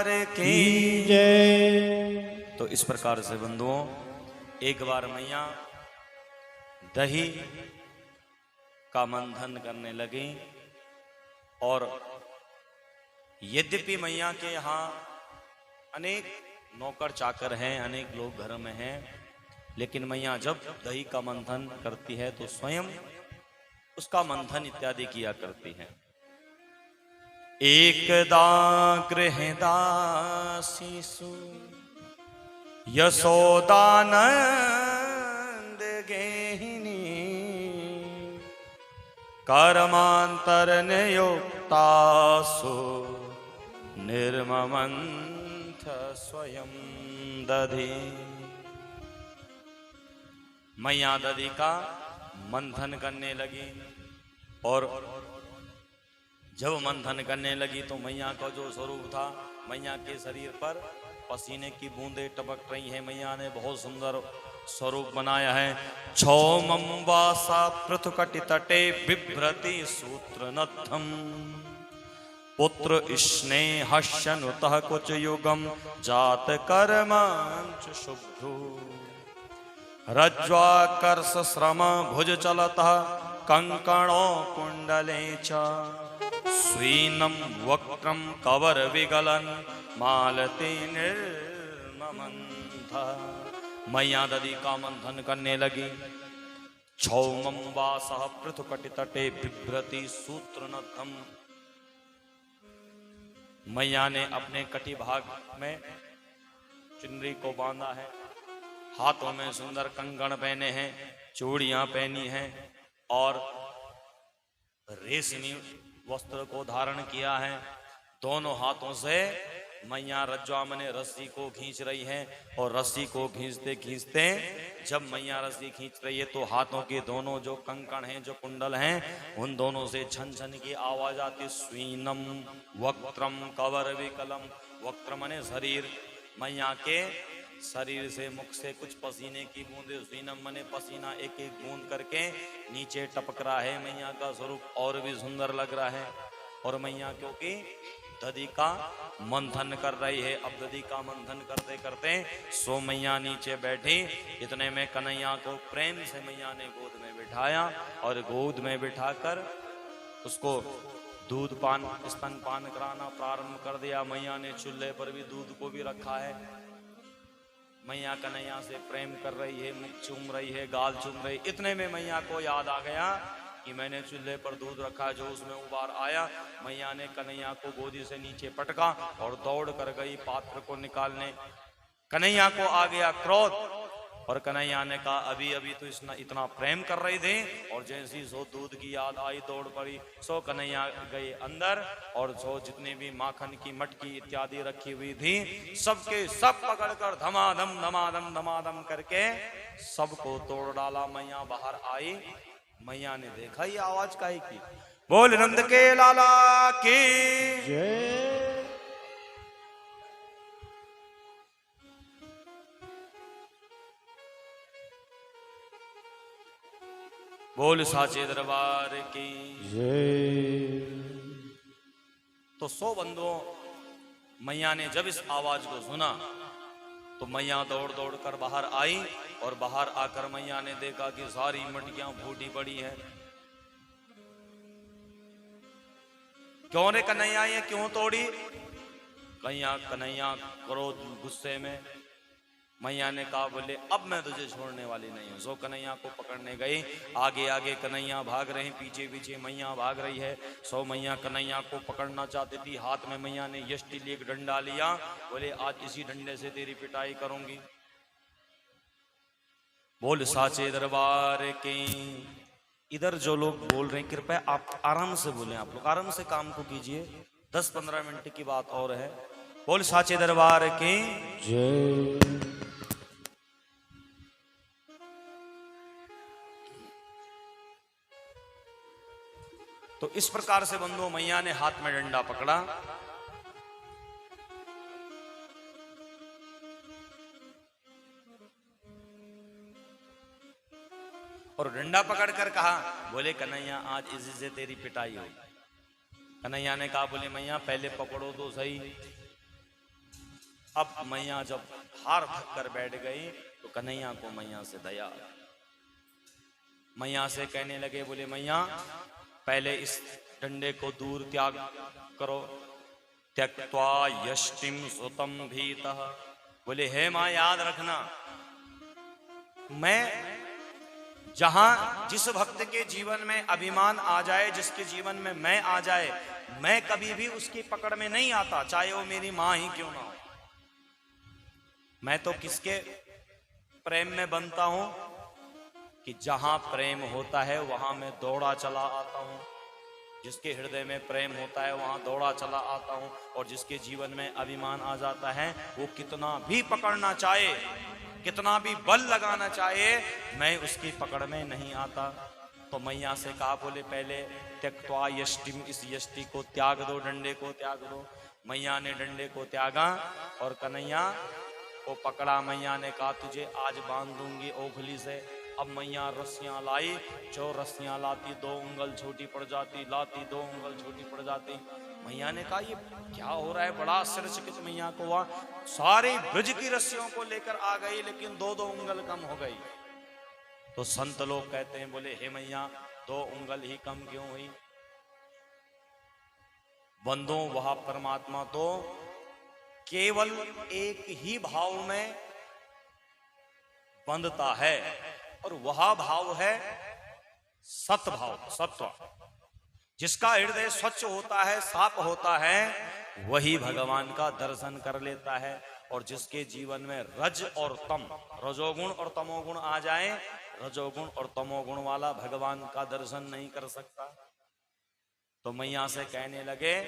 दरबार की जय। तो इस प्रकार से बंधुओं एक बार मैया दही का मंथन करने लगी और यद्यपि मैया के यहाँ अनेक नौकर चाकर हैं, अनेक लोग घर में हैं, लेकिन मैया जब दही का मंथन करती है तो स्वयं उसका मंथन इत्यादि किया करती है। एकदा गृहदासीसु यशोदानंद गेहिनी कर्मांतर नियुक्तासु निर्ममंथ स्वयं दधि। मैया दधि का मंथन करने लगी और जब मंथन करने लगी तो मैया का जो स्वरूप था, मैया के शरीर पर पसीने की बूंदें टपक रही हैं। मैया ने बहुत सुंदर स्वरूप बनाया है। क्षौमं वासा पृथुकटि तटे बिभ्रति सूत्र नथम पुत्र स्नेहस्यनुतः कुच युगम जात कर्मांच शुभ्रु रज्ज्वाकर्ष श्रम भुज चलतः कंकणो कुंडले च स्वीनम वक्त्रम कवर विगलन मालती निर्ममंथ। मैया दधि का मंथन करने लगी। क्षौमं वासः पृथुकटि तटे बिभ्रति सूत्र नथम। मैया ने अपने कटी भाग में चुनरी को बांधा है, हाथों में सुंदर कंगन पहने हैं, चूड़ियां पहनी हैं और रेशमी वस्त्र को धारण किया है। दोनों हाथों से मैया रज्ज्वा मने रस्सी को खींच रही है और रस्सी को खींचते खींचते जब मैया रस्सी खींच रही है तो हाथों के दोनों जो कंकण हैं, जो कुंडल हैं, उन दोनों से छन छन की आवाज आती। स्वीनम वक्त्रम कवर विकलम। वक्त्र मने शरीर, मैया के शरीर से मुख से कुछ पसीने की बूंदे, स्वीनम मने पसीना एक एक बूंद करके नीचे टपक रहा है। मैया का स्वरूप और भी सुंदर लग रहा है। और मैया क्योंकि दधि का मंथन कर रही है, अब दधि का मंथन करते करते सो मैया नीचे बैठी। इतने में कन्हैया को प्रेम से मैया ने गोद में बिठाया और गोद में बिठाकर उसको दूध पान स्तन पान कराना प्रारंभ कर दिया। मैया ने चूल्हे पर भी दूध को भी रखा है। मैया कन्हैया से प्रेम कर रही है, मुख चूम रही है, गाल चूम रही। इतने में मैया को याद आ गया कि मैंने चूल्हे पर दूध रखा, जो उसमें उबार आया। मैया ने कन्हैया को गोदी से नीचे पटका और दौड़ कर गई पात्र को निकालने। कन्हैया को आ गया क्रोध और कन्हैया ने कहा अभी अभी तो इतना प्रेम कर रही थी और जैसी सो दूध की याद आई दौड़ पड़ी। सो कन्हैया गए अंदर और सो जितने भी माखन की मटकी इत्यादि रखी हुई थी सबके सब पकड़कर धमाधम धमाधम धमाधम करके सबको तोड़ डाला। मैया बाहर आई। मैया ने देखा ये आवाज काहे की। बोल नंद के लाला की जय। बोल साचे दरबार की जय। तो सो बंधुओं मैया ने जब इस आवाज को सुना तो मैया दौड़ दौड़ कर बाहर आई और बाहर आकर मैया ने देखा कि सारी मटकियां फूटी पड़ी है। क्यों रे कन्हैया ये क्यों तोड़ी? कन्हैया क्रोध गुस्से में मैया ने कहा बोले अब मैं तुझे छोड़ने वाली नहीं हूं। सो कन्हैया को पकड़ने गई। आगे आगे कन्हैया भाग रहे, पीछे पीछे मैया भाग रही है। सो मैया कन्हैया को पकड़ना चाहती थी। हाथ में मैया ने यष्टि लिए एक डंडा लिया। बोले आज इसी डंडे से तेरी पिटाई करूंगी। बोल साचे दरबार के। इधर जो लोग बोल रहे हैं कृपया आप आराम से बोलें। आप लोग आराम से काम को कीजिए, 10-15 मिनट की बात और है। बोल साचे दरबार के जय। तो इस प्रकार से बंधु मैया ने हाथ में डंडा पकड़ा और डंडा पकड़कर कहा बोले कन्हैया आज इसी से तेरी पिटाई होगी। कन्हैया ने कहा बोले मैया पहले पकड़ो तो सही। अब मैया जब हार थक कर बैठ गई तो कन्हैया को मैया से दया। मैया से कहने लगे, बोले मैया पहले इस डंडे को दूर त्याग करो। त्यक्त्वा यष्टिम सुतम भीतः। बोले हे मां याद रखना, मैं जहां जिस भक्त के जीवन में अभिमान आ जाए, जिसके जीवन में मैं आ जाए, मैं कभी भी उसकी पकड़ में नहीं आता, चाहे वो मेरी मां ही क्यों ना हो। मैं तो किसके प्रेम में बनता हूं कि जहां प्रेम होता है वहां मैं दौड़ा चला आता हूं। जिसके हृदय में प्रेम होता है वहां दौड़ा चला आता हूं। और जिसके जीवन में अभिमान आ जाता है वो कितना भी पकड़ना चाहे, कितना भी बल लगाना चाहे, मैं उसकी पकड़ में नहीं आता। तो मैया से कहा, बोले पहले त्यक्त्वा यष्टिम, इस यष्टि को त्याग दो, डंडे को त्याग दो। मैया ने डंडे को त्यागा और कन्हैया को पकड़ा। मैया ने कहा तुझे आज बांध दूंगी ओखली से। अब मैया रस्सियां लाई, जो रस्सियां लाती 2 उंगल छोटी पड़ जाती, लाती 2 उंगल छोटी पड़ जाती। मैया ने कहा ये क्या हो रहा है, बड़ा आश्चर्यचकित मैया को हुआ। सारे ब्रज की रस्सियों को लेकर आ गई लेकिन 2-2 उंगल कम हो गई। तो संत लोग कहते हैं, बोले हे मैया 2 उंगल ही कम क्यों हुई? बंदों वह परमात्मा तो केवल एक ही भाव में बंधता है और वह भाव है सतभाव, सत्व। जिसका हृदय स्वच्छ होता है, साफ होता है, वही भगवान का दर्शन कर लेता है। और जिसके जीवन में रज और तम, रजोगुण और तमोगुण आ जाए, रजोगुण और तमोगुण वाला भगवान का दर्शन नहीं कर सकता। तो मैया से कहने लगे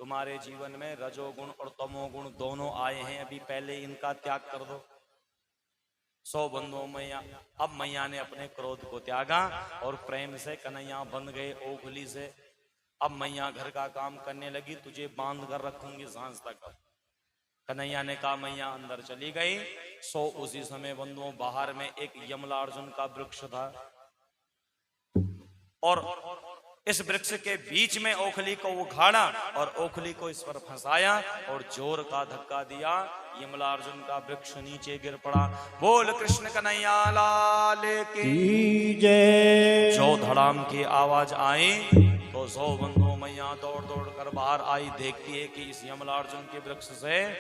तुम्हारे जीवन में रजोगुण और तमोगुण दोनों आए हैं, अभी पहले इनका त्याग कर दो। 100 बंधुओं मैया, अब मैया ने अपने क्रोध को त्यागा और प्रेम से कन्हैया बंध गए ओखली से। अब मैया घर का काम करने लगी, तुझे बांध कर रखूंगी सांझ तक। कन्हैया ने कहा, मैया अंदर चली गई। उसी समय बंधुओं बाहर में एक यमलार्जुन का वृक्ष था और इस वृक्ष के बीच में ओखली को उखाड़ा और ओखली को इस पर फंसाया और जोर का धक्का दिया। यमलार्जुन का वृक्ष नीचे गिर पड़ा। बोल कृष्ण कन्हैया लाल की जय। जो धड़ाम की आवाज आई तो 100 बंधुओं मैया दौड़ दौड़ कर बाहर आई। देखती है कि इस यमलार्जुन के वृक्ष से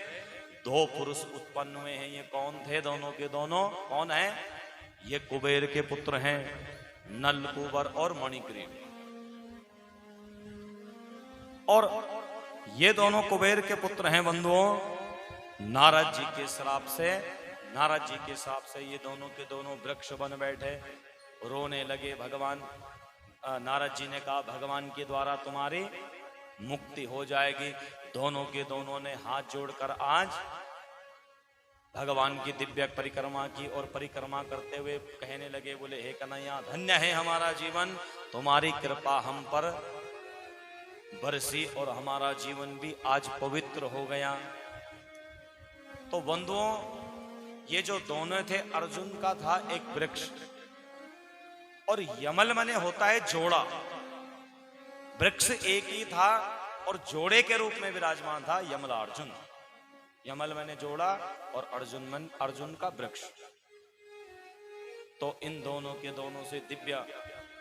2 पुरुष उत्पन्न हुए हैं। ये कौन थे? दोनों के दोनों कौन है? ये कुबेर के पुत्र हैं, नल कुबर और मणिग्रीव। और ये दोनों कुबेर के पुत्र हैं बंधुओं। नारद जी के श्राप से ये दोनों के दोनों वृक्ष बन बैठे, रोने लगे। भगवान नारद जी ने कहा भगवान के द्वारा तुम्हारी मुक्ति हो जाएगी। दोनों के दोनों ने हाथ जोड़कर आज भगवान की दिव्य परिक्रमा की और परिक्रमा करते हुए कहने लगे, बोले हे कन्हैया धन्य है हमारा जीवन, तुम्हारी कृपा हम पर बरसी और हमारा जीवन भी आज पवित्र हो गया। तो बंधुओं ये जो दोनों थे, अर्जुन का था एक वृक्ष और यमल मने होता है जोड़ा। वृक्ष एक ही था और जोड़े के रूप में विराजमान था यमलार्जुन। यमल मने जोड़ा और अर्जुन का वृक्ष। तो इन दोनों के दोनों से दिव्य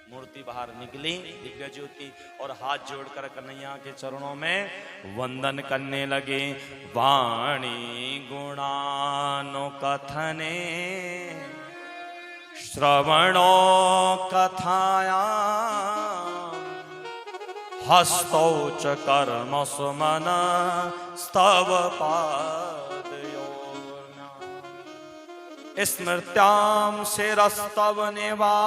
मूर्ति बाहर निकली, दिव्य ज्योति, और हाथ जोड़कर कन्हैया के चरणों में वंदन करने लगे। वाणी गुणानो कथने श्रवणो कथाया हस्तौच कर्म सुमन स्तव पादयो स्मृत्याम शिरस्तव निवा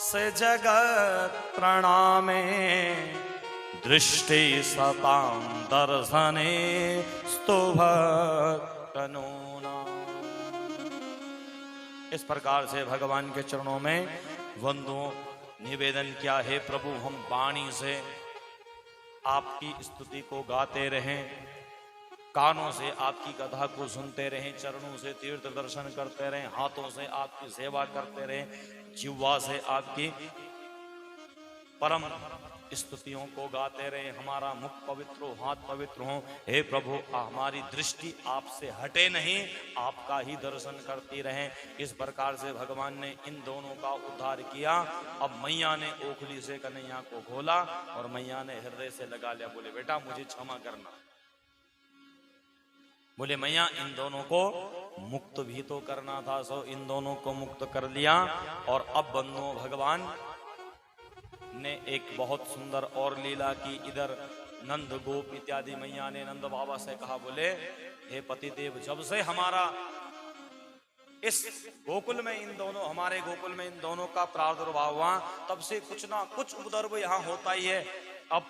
से जगत प्रणामे दृष्टि सतां दर्शने स्तुभक्तनूना। इस प्रकार से भगवान के चरणों में वंदों निवेदन किया, हे प्रभु हम वाणी से आपकी स्तुति को गाते रहें, कानों से आपकी कथा को सुनते रहें, चरणों से तीर्थ दर्शन करते रहें, हाथों से आपकी सेवा करते रहें, जिह्वा से आपकी परम स्तुतियों को गाते रहे, हमारा मुख पवित्र हो, हाथ पवित्र हो। हे प्रभु, हमारी दृष्टि आपसे हटे नहीं, आपका ही दर्शन करती रहे। इस प्रकार से भगवान ने इन दोनों का उद्धार किया। अब मैया ने ओखली से कन्हैया को खोला और मैया ने हृदय से लगा लिया। बोले बेटा मुझे क्षमा करना। बोले मैया इन दोनों को मुक्त भी तो करना था, सो इन दोनों को मुक्त कर लिया। और अब बंधुओं भगवान ने एक बहुत सुंदर और लीला की। इधर नंद गोप इत्यादि मैया ने नंद बाबा से कहा, बोले हे पतिदेव, जब से हमारा इस गोकुल में इन दोनों, हमारे गोकुल में इन दोनों का प्रादुर्भाव हुआ, तब से कुछ ना कुछ उपद्रव यहाँ होता ही है। अब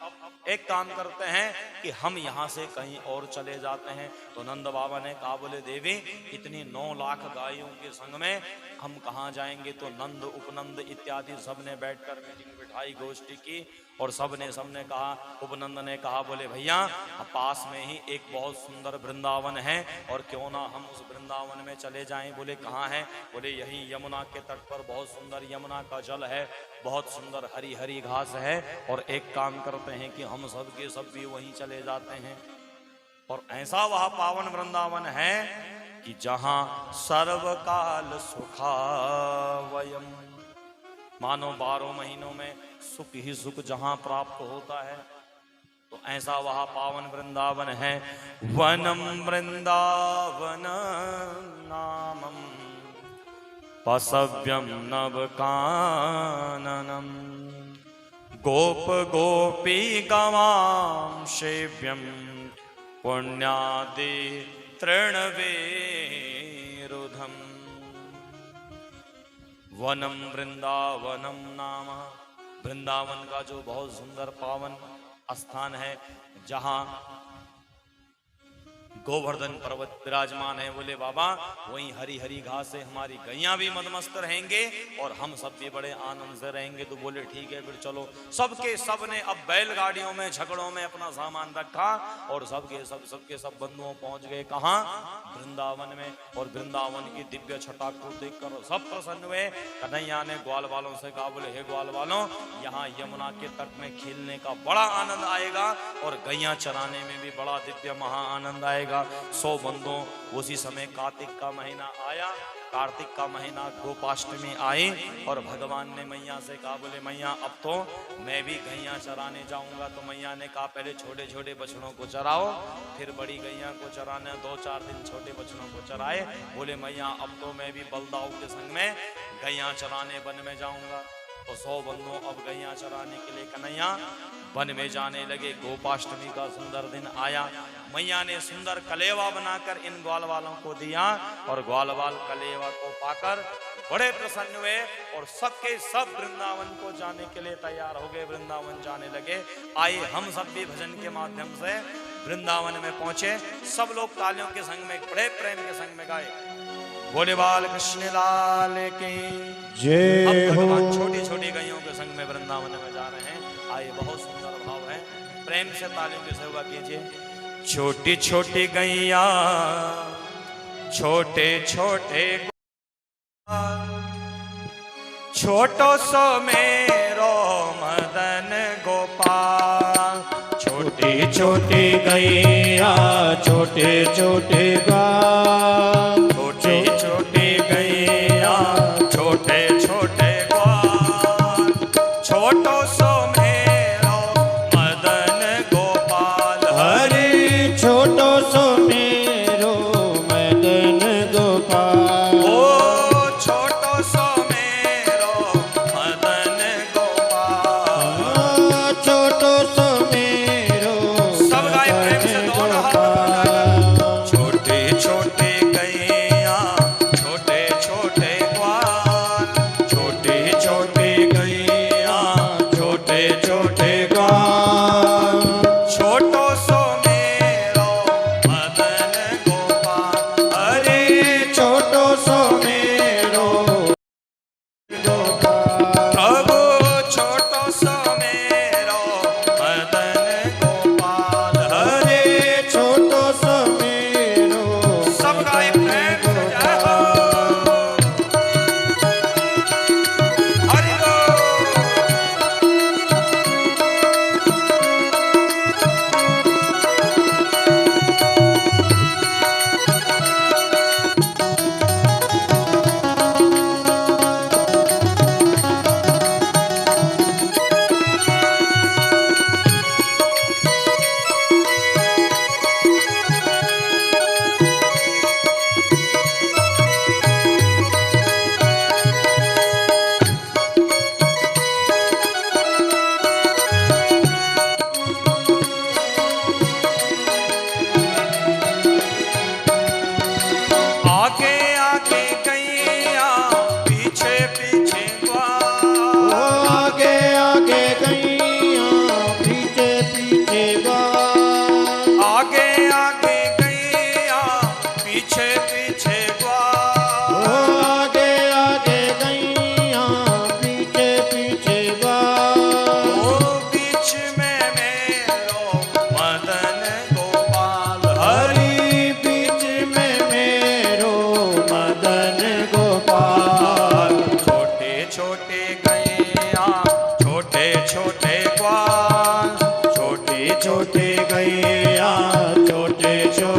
एक काम करते हैं कि हम यहाँ से कहीं और चले जाते हैं। तो नंद बाबा ने कहा, बोले देवी इतनी 9 लाख गायों के संग में हम कहाँ जाएंगे। तो नंद उपनंद इत्यादि सबने बैठकर मीटिंग बिठाई, गोष्ठी की, और सबने कहा, उपनंद ने कहा, बोले भैया पास में ही एक बहुत सुंदर वृंदावन है और क्यों ना हम उस वृंदावन में चले जाएं। बोले कहाँ है। बोले यही यमुना के तट पर बहुत सुंदर यमुना का जल है, बहुत सुंदर हरी हरी घास है, और एक काम करते हैं कि हम सब के सब भी वहीं चले जाते हैं। और ऐसा वह पावन वृंदावन है कि जहां सर्वकाल सुखावयम, मानो 12 महीनों में सुख ही सुख जहां प्राप्त होता है। तो ऐसा वह पावन वृंदावन है। वनम वृंदावन नामम पसव्यम नव काननम गोप गोपी गवाम सेव्यम पुण्यादि तृणवेरुधम। वनम वृंदावनम नाम, वृंदावन का जो बहुत सुंदर पावन स्थान है, जहां गोवर्धन पर्वत विराजमान है। बोले बाबा वहीं हरी हरी घास से हमारी गैया भी मदमस्त रहेंगे और हम सब भी बड़े आनंद से रहेंगे। तो बोले ठीक है, फिर चलो। सबके सब ने अब बैलगाड़ियों में, झगड़ों में अपना सामान रखा और सबके सब बंधुओं पहुंच गए कहाँ, वृंदावन में। और वृंदावन की दिव्य छटा को देखकर सब प्रसन्न हुए। कन्हैया ने ग्वाल वालों से कहा, बोले हे ग्वाल वालों, यहाँ यमुना के तट में खेलने का बड़ा आनंद आएगा और गैया चराने में भी बड़ा दिव्य महा आनंद आएगा। 100 बंदों। उसी समय कार्तिक का महीना आया, कार्तिक का महीना गोपाष्टमी आई और भगवान ने मैया से कहा, बोले मैया अब तो मैं भी गैया चराने जाऊंगा। तो मैया ने कहा पहले छोटे छोटे बछड़ों को चराओ, फिर बड़ी गैया को चराने 2-4 दिन छोटे बछड़ों को चराए। बोले मैया अब तो मैं भी बलदाऊ के संग में गैया चराने वन में जाऊंगा। तो 100 बंदों अब गैया चराने के लिए कन्हैया वन में जाने लगे। गोपाष्टमी का सुंदर दिन आया। मैया ने सुंदर कलेवा बनाकर इन ग्वाल वालों को दिया और ग्वाल वाल कलेवा को पाकर बड़े प्रसन्न हुए और सबके सब वृंदावन को जाने के लिए तैयार हो गए, वृंदावन जाने लगे। आइए हम सब भी भजन के माध्यम से वृंदावन में पहुंचे। सब लोग तालियों के संग में, बड़े प्रेम के संग में गाए, बोले बाल कृष्ण लाल की जय हो। भगवान छोटी छोटी गैयों के संग में वृंदावन में जा रहे हैं। आइए बहुत सुंदर भाव है, प्रेम से तालियों की सेवा कीजिए। छोटी छोटी गैया छोटे छोटे, छोटो सो मेरो मदन गोपाल। छोटी छोटी गैया छोटे छोटे ग्वाल, छोटी छोटी गैया छोटे छोटे ग्वाल। छोटो सो मेरो मदन गोपाल, हरि छोटो सो मेरो मदन गोपाल। ओ छोटो सो मेरो मदन गोपाल, छोटो सो मेरो सब गाय प्रेम से दोनों हाथ में छोटे छोटे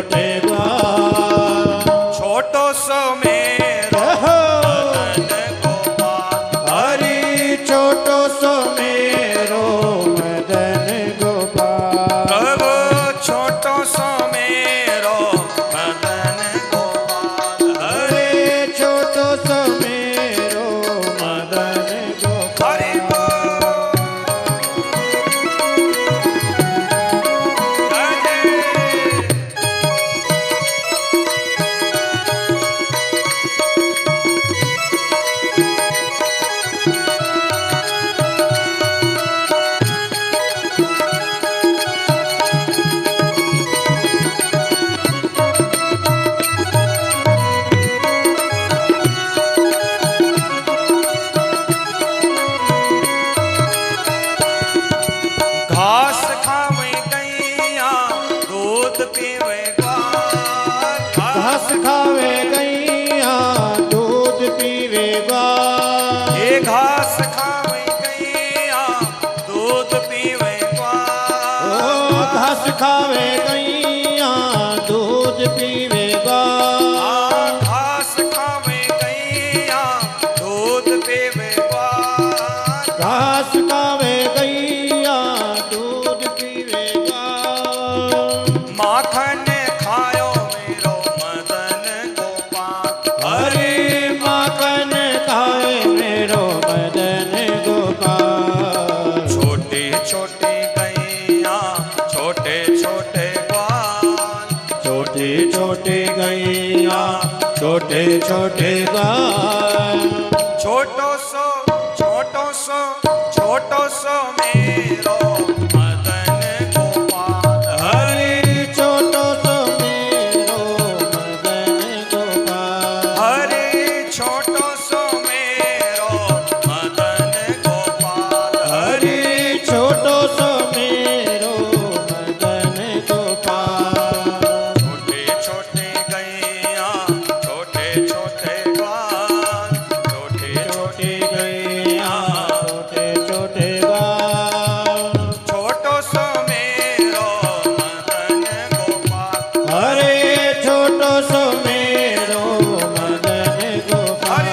छोटे ग्वाल छोटो सो मेरो मदन गोपाल हरि छोटो सो मेरो मदन गोपाल प्रभु छोटो सो मेरो मदन गोपाल हरे छोटो सो मेरो मदन गोपाल हरि बोल घास खावे गैया दूध पीवे ग्वाल घास खावे गैया दूध पीवे ग्वाल ये घास खावे गैया दूध पीवे ओ ग्वाल घास खावे गैया दूध पीवे ग्वाल घास खावे गैया दूध पीवे ग्वाल घास खावे गैया दूध पीवे ग्वाल माखन खायो मेरो मदन गोपाल हरे माखन खाए मेरो मदन गोपाल छोटी छोटी गैया छोटे छोटे ग्वाल छोटे छोटे गैया छोटे छोटे ग्वाल छोटो सो मेरो मदन गोपाल हरे छोटो सो मेरो मदन गोपाल हरे छोटो सो मेरो मदन गोपाल हरे छोटो सो मेरो मदन गोपाल छोटे छोटे गैया छोटे छोटे ग्वाल छोटे छोटे गैया छोटे छोटे ग्वाल छोटो सो मेरो मदन गोपाल हरे छोटो सो मेरो मदन गोपाल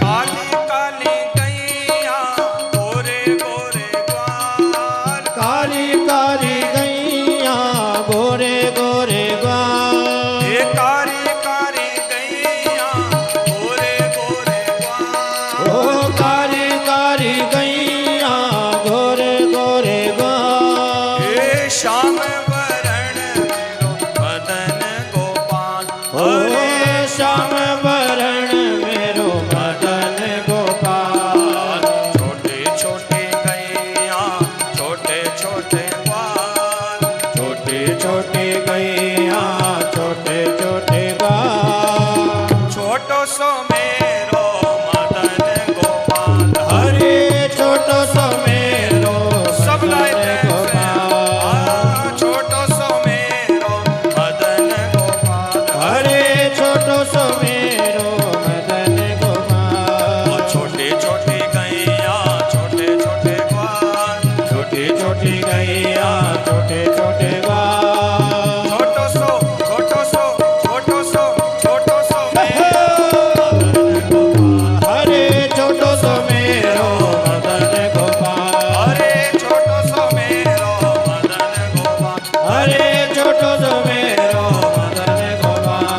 हरि बोल काली काली गैया गोरे गोरे ग्वाल काली काली गैया गोरे गोरे ग्वाल ये कारी कारी गैया गोरे गोरे ग्वाल ओ काली काली गैया गोरे गोरे ग्वाल ये श्याम वरण मेरो मदन गोपाल ओ श्याम वरण मेरो मदन गोपाल छोटे छोटे गैया छोटे छोटे ग्वाल छोटे छोटे गैया छोटे छोटे ग्वाल छोटो सो मेरो मदन गोपाल हरे छोटो सो मेरो सब लाए मदन गोपाल छोटो सो मेरो मदन गोपाल हरे छोटो सो मेरो मदन गोपाल छोटे छोटे गैया छोटे छोटे ग्वाल छोटी छोटी गैया छोटे छोटे ग्वाल छोटो सो छोटो सो छोटो सो छोटो सो मेरो मदन गोपाल हरे छोटो सो मेरो मदन गोपाल हरे छोटो सो मेरो मदन गोपाल हरे छोटो सो मेरो मदन गोपाल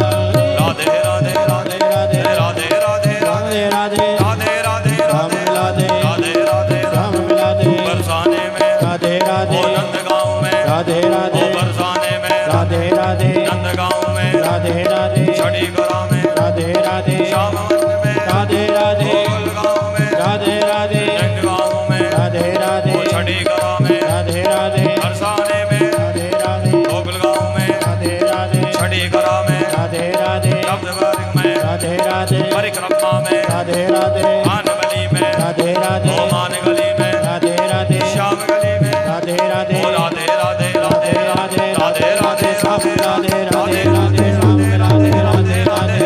राधे राधे राधे राधे राधे राधे राधे राधे राधे राधे राधे राम राधे राधे राधे राधे राम राधे बरसाने में राधे राधे ओ नंदगांव में राधे राधे बरसाने में राधे राधे नंदगांव में राधे राधे छड़ी गरा में राधे राधे श्याम मंदिर में राधे राधे गोलगांव में राधे राधे नंदगांव में राधे राधे छड़ी गरा में राधे राधे राधे कान गली में, राधे राधे मान गली में, राधे राधे श्याम गली में, राधे राधे ओ राधे राधे राधे राधे राधे राधे श्याम राधे राधे राधे राधे राधे राधे राधे राधे राधे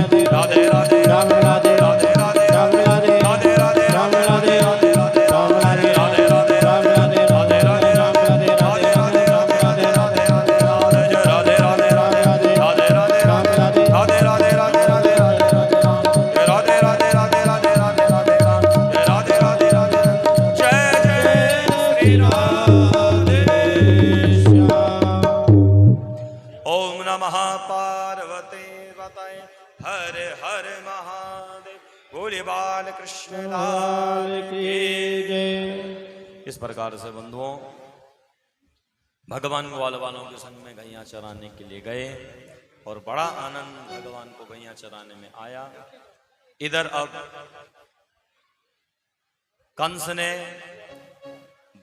राधे राधे राधे श्याम राधे राधे राधे श्याम राधे राधे राधे श्याम राधे राधे राधे श्याम राधे राधे राधे श्याम राधे राधे राधे श्याम राधे राधे राधे राधे राधे राधे राधे राधे राधे राधे श्याम राधे राधे राधे राधे राधे राधे राधे राधे राधे राधे राधे राधे राधे राधे जय जय श्री राधे ओम नमः पार्वती पतये हर हर महादेव बोले बाल कृष्ण लाल की जय। इस प्रकार से बंधुओं भगवान ग्वाल वालों के संग में गैया चराने के लिए गए और बड़ा आनंद भगवान को गैया चराने में आया। इधर अब कंस ने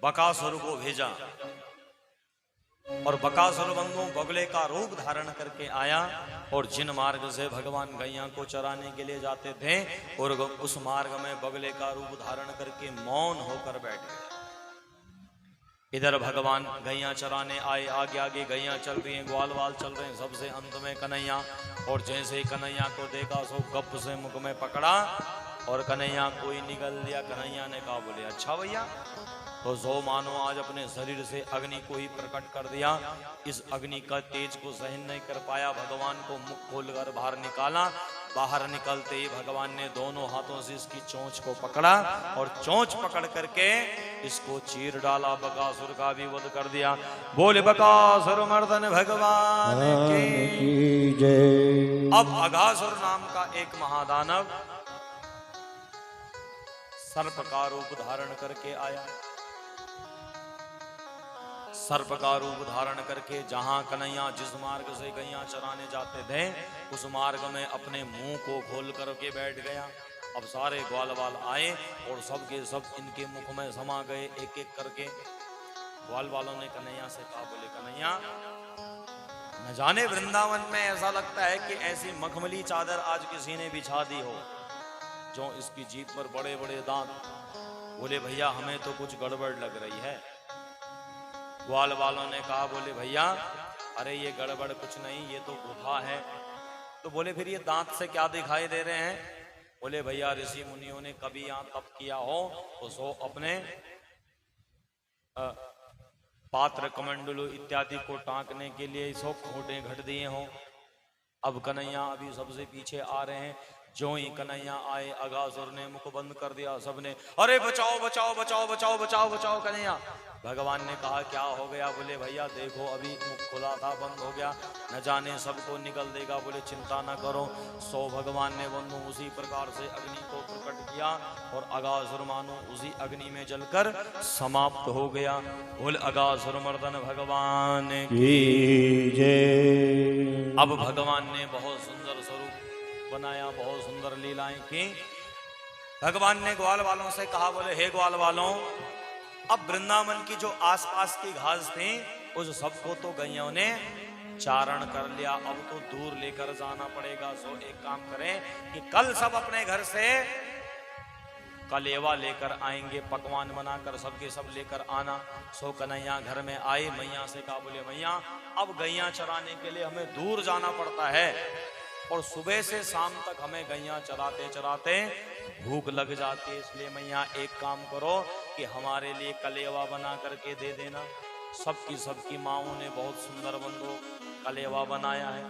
बकासुर को भेजा और बकासुर बंधुओं बगुले का रूप धारण करके आया और जिन मार्ग से भगवान गैया को चराने के लिए जाते थे और उस मार्ग में बगुले का रूप धारण करके मौन होकर बैठे। इधर भगवान गैया चराने आए, आगे आगे गैया चल रही हैं, ग्वाल वाल चल रहे हैं, सबसे अंत में कन्हैया। और जैसे ही कन्हैया को देखा सो गप से मुख में पकड़ा और कन्हैया को ही निगल दिया। कन्हैया ने कहा बोले अच्छा भैया, तो जो मानो आज अपने शरीर से अग्नि को ही प्रकट कर दिया। इस अग्नि का तेज को सहन नहीं कर पाया, भगवान को मुख खोलकर बाहर निकाला। बाहर निकलते ही भगवान ने दोनों हाथों से इसकी चोंच को पकड़ा और चोंच पकड़ करके इसको चीर डाला। बकासुर का भी वध कर दिया। बोले बकासुर मर्दन भगवान की जय। अब अघासुर नाम का एक महादानव सर्प का रूप धारण करके आया। सर्प का रूप धारण करके जहां कन्हैया जिस मार्ग से गैया चराने जाते थे उस मार्ग में अपने मुंह को खोल करके बैठ गया। अब सारे ग्वाल वाल आए और सब के सब इनके मुख में समा गए एक एक करके। ग्वाल वालों ने कन्हैया से कहा बोले कन्हैया, न जाने वृंदावन में ऐसा लगता है कि ऐसी मखमली चादर आज किसी ने बिछा दी हो, जो इसकी जीभ पर बड़े बड़े दांत। बोले भैया हमें तो कुछ गड़बड़ लग रही है। ग्वाल वालों ने कहा बोले भैया अरे ये गड़बड़ कुछ नहीं, ये तो गुफा है। तो बोले फिर ये दांत से क्या दिखाई दे रहे हैं? बोले भैया ऋषि मुनियों ने कभी यहाँ तप किया हो तो सो अपने पात्र कमंडलू इत्यादि को टांकने के लिए सो खोटे घट दिए हो। अब कन्हैया अभी सबसे पीछे आ रहे हैं। जो ही कन्हैया आए अघासुर ने मुख बंद कर दिया। सबने अरे बचाओ बचाओ बचाओ बचाओ बचाओ बचाओ कन्हैया। भगवान ने कहा क्या हो गया? बोले भैया देखो अभी मुख खुला था बंद हो गया, न जाने सबको निकल देगा। बोले चिंता न करो। सो भगवान ने बंधु उसी प्रकार से अग्नि को प्रकट किया और अघासुर मानो उसी अग्नि में जलकर समाप्त हो गया। बोले अघासुर मर्दन भगवान की जय। अब भगवान ने बहुत सुंदर स्वरूप बनाया, बहुत सुंदर लीलाएं की। भगवान ने ग्वाल वालों से कहा बोले हे ग्वाल वालों, अब वृंदावन की जो आसपास की घास थी उस सबको तो गैयों ने चारण कर लिया, अब तो दूर लेकर जाना पड़ेगा। सो एक काम करें कि कल सब अपने घर से कलेवा लेकर आएंगे, पकवान बनाकर सबके सब लेकर आना। सो कन्हैया घर में आए, मैया से कहा बोले मैया अब गैया चराने के लिए हमें दूर जाना पड़ता है और सुबह से शाम तक हमें गैया चराते चराते भूख लग जाती है, इसलिए मैया एक काम करो कि हमारे लिए कलेवा बना करके दे देना। सबकी सबकी माओं ने बहुत सुंदर बंधु कलेवा बनाया है।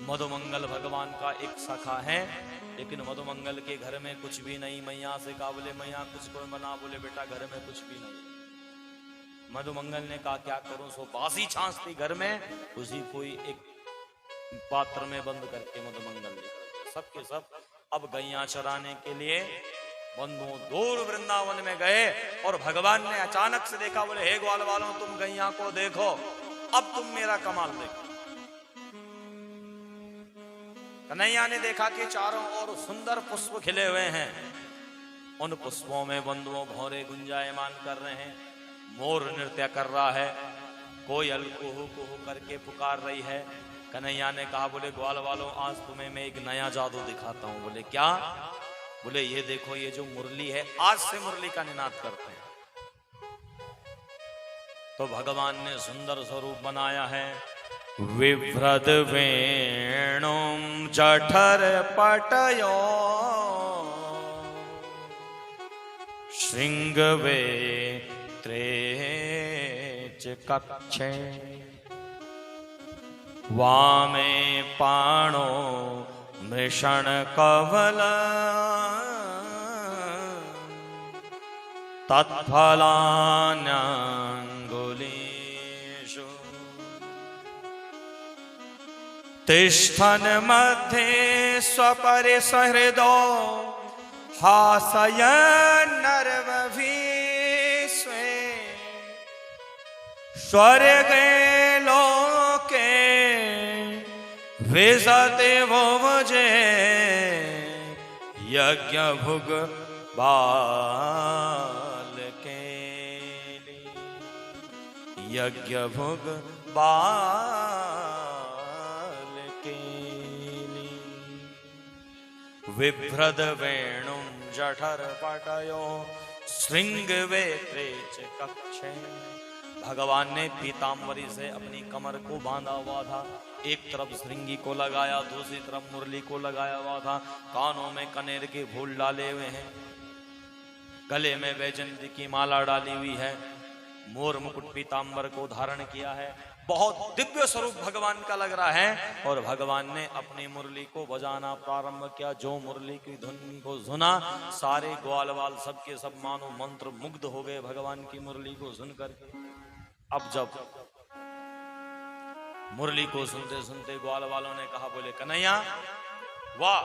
मधुमंगल भगवान का एक सखा है, लेकिन मधुमंगल के घर में कुछ भी नहीं। मैया से कहा बोले मैया कुछ कोई बना। बोले बेटा घर में कुछ भी नहीं। मधुमंगल ने कहा क्या करूं? सो बासी छाछ थी घर में, उसी कोई एक पात्र में बंद करके मधुमंगल लेकर सबके सब अब गैया चराने के लिए बंधुओं दूर वृंदावन में गए। और भगवान ने अचानक से देखा, बोले हे ग्वाल वालों तुम गैया को देखो, अब तुम मेरा कमाल देखो। कन्हैया ने देखा कि चारों ओर सुंदर पुष्प खिले हुए हैं, उन पुष्पों में बंधुओं भौरे गुंजायमान कर रहे हैं, मोर नृत्य कर रहा है, कोयल कुहू कुहू करके पुकार रही है। कन्हैया ने कहा बोले ग्वाल वालों आज तुम्हें मैं एक नया जादू दिखाता हूं। बोले क्या? बोले ये देखो ये जो मुरली है आज से मुरली का निनाद करते हैं। तो भगवान ने सुंदर स्वरूप बनाया है। विभ्रद वेणुम जठर पटयो श्रृंगवे त्रेच कक्षे वामे पाणो मृषण कवल तत्फलान्यंगुलीषु तिष्ठन् मध्ये स्वपरिसहृदो हासयन् नरवभीस्वे स्वर्गे लोके विशते भुवजे यज्ञ भुग बालकेली यज्ञ भुग बालकेली विभ्रद वेणुं जठर पटयो श्रृंगवे त्रेच कक्षे। भगवान ने पीताम्बरी से अपनी कमर को बांधा हुआ था। एक तरफ श्रृंगी को लगाया, दूसरी तरफ मुरली को लगाया हुआ था। कानों में कनेर के फूल डाले हुए हैं, गले में वैजयंती की माला डाली हुई है, मोर मुकुट पीताम्बर को धारण किया है। बहुत दिव्य स्वरूप भगवान का लग रहा है। और भगवान ने अपनी मुरली को बजाना प्रारंभ किया। जो मुरली की धुन को सुना सारे ग्वाल वाल सबके सब मानो मंत्र मुग्ध हो गए भगवान की मुरली को सुनकर। अब जब मुरली को सुनते सुनते ग्वाल वालों ने कहा, बोले कन्हैया वाह,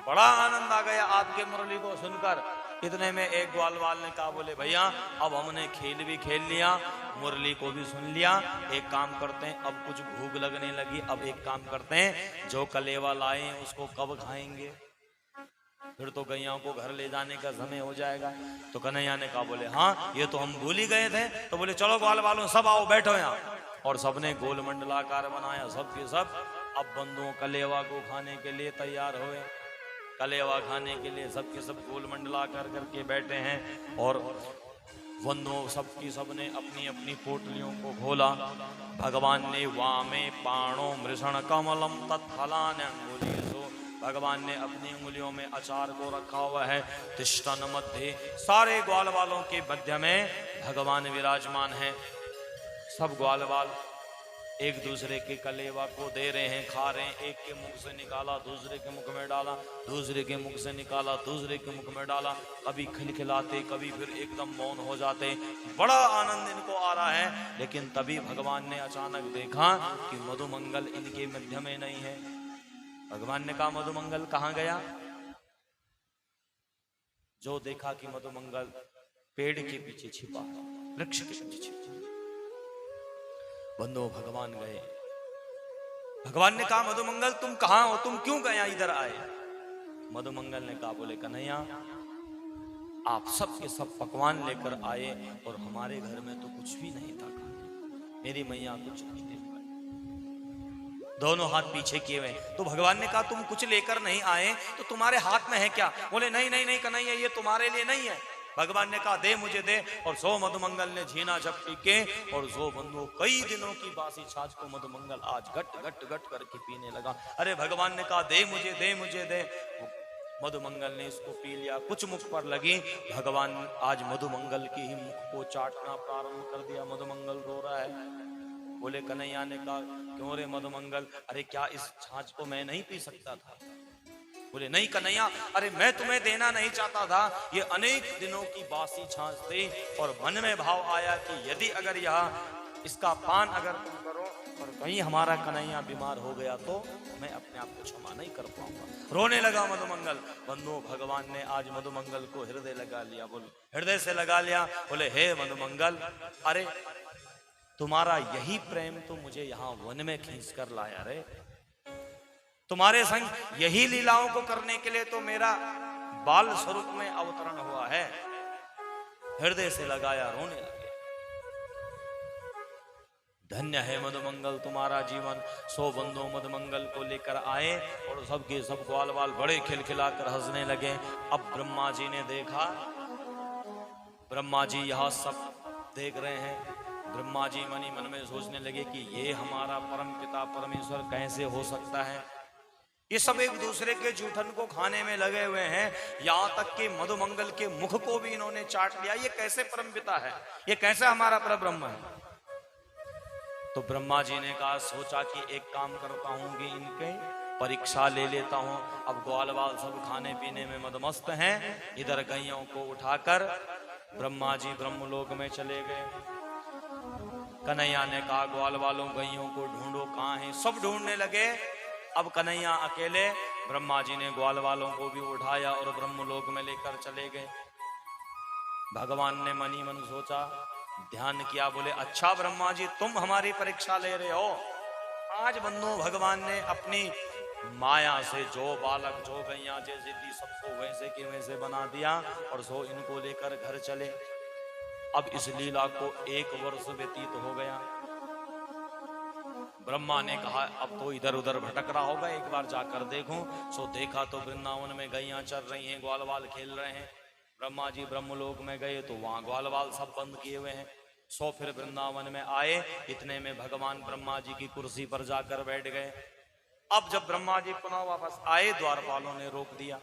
बड़ा आनंद आ गया आपके मुरली को सुनकर। इतने में एक ग्वाल वाल ने कहा, बोले भैया अब हमने खेल भी खेल लिया, मुरली को भी सुन लिया, एक काम करते हैं, अब कुछ भूख लगने लगी, अब एक काम करते हैं, जो कलेवा लाए उसको कब खाएंगे, फिर तो गैया को घर ले जाने का समय हो जाएगा। तो कन्हैया ने कहा, बोले हाँ ये तो हम भूल ही गए थे। तो बोले चलो ग्वाल वालों सब आओ बैठो यहाँ। और सबने गोल मंडलाकार बनाया, सब के सब अब बंधुओं कलेवा को खाने के लिए तैयार हुए। कलेवा खाने के लिए सबके सब गोल मंडलाकार करके बैठे हैं। और बंधुओं सबकी सबने अपनी अपनी पोटलियों को खोला। भगवान ने वामे पाणो मृषण कमलम तत्फलान्यंगुलीषु, भगवान ने अपनी उंगलियों में अचार को रखा हुआ है। तिष्ठन् मध्ये, सारे ग्वाल वालों के मध्य में भगवान विराजमान है। सब ग्वाल वाल एक दूसरे के कलेवा को दे रहे हैं, खा रहे हैं। एक के मुख से निकाला दूसरे के मुख में डाला, दूसरे के मुख से निकाला दूसरे के मुख में डाला। कभी खिलखिलाते, कभी फिर एकदम मौन हो जाते। बड़ा आनंद इनको आ रहा है। लेकिन तभी भगवान ने अचानक देखा कि मधुमंगल इनके मध्य में नहीं है। भगवान ने कहा, मधुमंगल कहाँ गया? जो देखा कि मधुमंगल पेड़ के पीछे छिपा, वृक्ष के पीछे छिपा। बंधुओं भगवान गए। भगवान ने कहा, मधुमंगल तुम कहां हो, तुम क्यों गया इधर आए? मधुमंगल ने कहा, बोले कन्हैया आप सब के सब पकवान लेकर आए और हमारे घर में तो कुछ भी नहीं था। मेरी मैया कुछ नहीं दे पाई, दोनों हाथ पीछे किए हुए। तो भगवान ने कहा, तुम कुछ लेकर नहीं आए तो तुम्हारे हाथ में है क्या? बोले नहीं नहीं नहीं कन्हैया ये तुम्हारे लिए नहीं है। भगवान ने कहा, दे मुझे दे। और सो मधुमंगल ने झीना झपटी के और सो बंधुओं कई दिनों की बासी छाछ को मधुमंगल आज घट घट घट करके पीने लगा। अरे भगवान ने कहा, दे मुझे दे मुझे दे। मधुमंगल ने इसको पी लिया, कुछ मुख पर लगी। भगवान आज मधुमंगल की ही मुख को चाटना प्रारंभ कर दिया। मधुमंगल रो रहा है। बोले कन्हैया ने कहा, क्यों रे मधुमंगल, अरे क्या इस छाछ को मैं नहीं पी सकता था? बोले नहीं कन्हैया, अरे मैं तुम्हें देना नहीं चाहता था, ये अनेक दिनों की बासी छाछ थी और मन में भाव आया कि यदि अगर यह इसका पान अगर तुम करो और कहीं हमारा कन्हैया बीमार हो गया तो मैं अपने आप को क्षमा नहीं कर पाऊंगा। रोने लगा मधुमंगल। बंधुओं भगवान ने आज मधुमंगल को हृदय लगा लिया। बोले हृदय से लगा लिया। बोले हे मधुमंगल, अरे तुम्हारा यही प्रेम तो मुझे यहाँ वन में खींच कर लाया रे। तुम्हारे संग यही लीलाओं को करने के लिए तो मेरा बाल स्वरूप में अवतरण हुआ है। हृदय से लगाया, रोने लगे। धन्य है मधुमंगल तुम्हारा जीवन। सो बंधु मधुमंगल को लेकर आए और सबके सब ग्वाल बाल बड़े खिलखिलाकर हंसने लगे। अब ब्रह्मा जी ने देखा, ब्रह्मा जी यह सब देख रहे हैं। ब्रह्मा जी मनी मन में सोचने लगे कि ये हमारा परम पिता परमेश्वर कैसे हो सकता है। ये सब एक दूसरे के जूठन को खाने में लगे हुए हैं, यहाँ तक कि मधुमंगल के मुख को भी इन्होंने चाट लिया। ये कैसे परम पिता है, ये कैसे हमारा परब्रह्म है। तो ब्रह्मा जी ने कहा, सोचा कि एक काम करता हूं कि इनके परीक्षा ले लेता हूं। अब ग्वाल बाल सब खाने पीने में मदमस्त हैं। इधर गैयों को उठाकर ब्रह्मा जी ब्रह्मलोक में चले गए। कन्हैया ने कहा, ग्वाल बालों गैयों को ढूंढो, कहाँ हैं। सब ढूंढने लगे। अब कन्हैया अकेले, ब्रह्मा जी ने ग्वाल वालों को भी उठाया और ब्रह्मलोक में लेकर चले गए। भगवान ने मनी मन सोचा, ध्यान किया, बोले अच्छा ब्रह्मा जी तुम हमारी परीक्षा ले रहे हो। आज बंधु भगवान ने अपनी माया से जो बालक जो गैया जैसे थी सबको वैसे के वैसे बना दिया और सो इनको लेकर घर चले। अब इस लीला को 1 वर्ष व्यतीत हो गया। ब्रह्मा ने कहा, अब तो इधर उधर भटक रहा होगा, एक बार जाकर देखूं। सो देखा तो वृंदावन में गैया चल रही हैं, ग्वाल बाल खेल रहे हैं। ब्रह्मा जी ब्रह्मलोक में गए तो वहां ग्वाल बाल सब बंद किए हुए हैं। सो फिर वृंदावन में आए, इतने में भगवान ब्रह्मा जी की कुर्सी पर जाकर बैठ गए। अब जब ब्रह्मा जी पुनः वापस आए, द्वारपालों ने रोक दिया।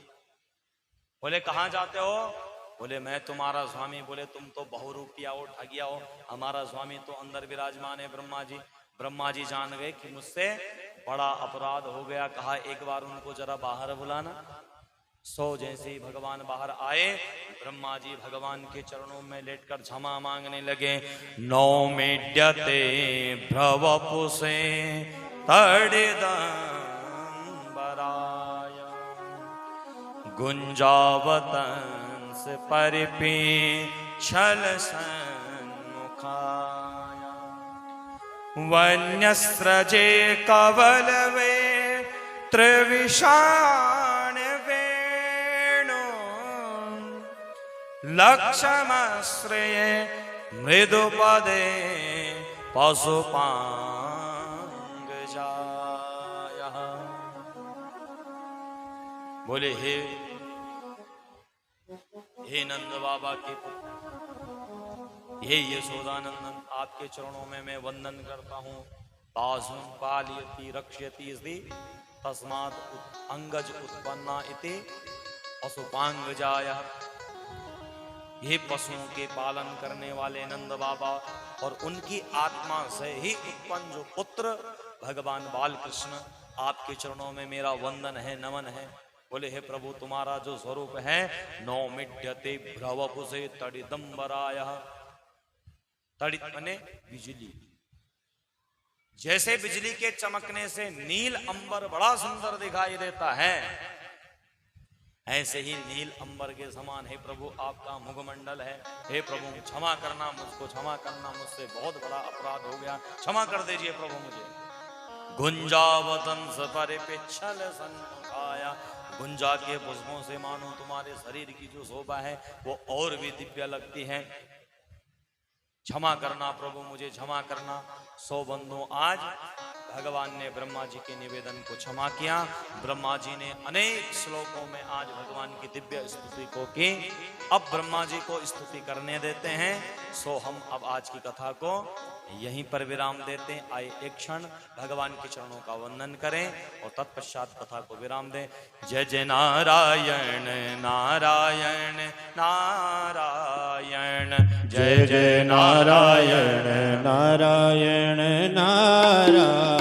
बोले कहाँ जाते हो? बोले मैं तुम्हारा स्वामी। बोले तुम तो बहुरूपिया हो, ठगिया हो, हमारा स्वामी तो अंदर विराजमान है ब्रह्मा जी। ब्रह्मा जी जान गए कि मुझसे बड़ा अपराध हो गया। कहा एक बार उनको जरा बाहर बुलाना। सो जैसे ही भगवान बाहर आए, ब्रह्मा जी भगवान के चरणों में लेटकर क्षमा मांगने लगे। नौमिड्यते भ्रवपुसे तड़िदंबराय गुंजावतंस परिपी छल सन्मुखाय वन्यस्रजे कवलवे त्रिविशाण वेणु लक्ष्मश्रये मृदुपदे पशुपांगजाय। बोले हे नंद बाबा के पुत्र, हे यशोदानंदन, आपके चरणों में मैं वंदन करता हूँ। तासुं पालयति रक्षयति इति तस्मात् अंगज उत्पन्ना इति पशुपांगजाय। ये पशुओं के पालन करने वाले नंद बाबा और उनकी आत्मा से ही उत्पन्न जो पुत्र भगवान बालकृष्ण, आपके चरणों में मेरा वंदन है, नमन है। बोले हे प्रभु, तुम्हारा जो स्वरूप है, नौमिड्यते भ्रवपुसे तड़िदंबराय। तड़ित माने बिजली, जैसे बिजली के चमकने से नील अंबर बड़ा सुंदर दिखाई देता है, ऐसे ही नील अंबर के समान हे प्रभु आपका मुखमंडल है। हे प्रभु क्षमा करना, मुझको क्षमा करना, मुझसे बहुत बड़ा अपराध हो गया, क्षमा कर दीजिए प्रभु मुझे। गुंजावतंस परिपिच्छल सन्मुखाया। गुंजा के पुष्पों से मानो तुम्हारे शरीर की जो शोभा है वो और भी दिव्य लगती है। क्षमा करना प्रभु, मुझे क्षमा करना। सो बंधु आज भगवान ने ब्रह्मा जी के निवेदन को क्षमा किया। ब्रह्मा जी ने अनेक श्लोकों में आज भगवान की दिव्य स्तुति को की। अब ब्रह्मा जी को स्तुति करने देते हैं। सो हम अब आज की कथा को यहीं पर विराम देते हैं। आइए एक क्षण भगवान के चरणों का वंदन करें और तत्पश्चात कथा को विराम दें। जय जय नारायण नारायण नारायण, जय जय नारायण नारायण नारायण।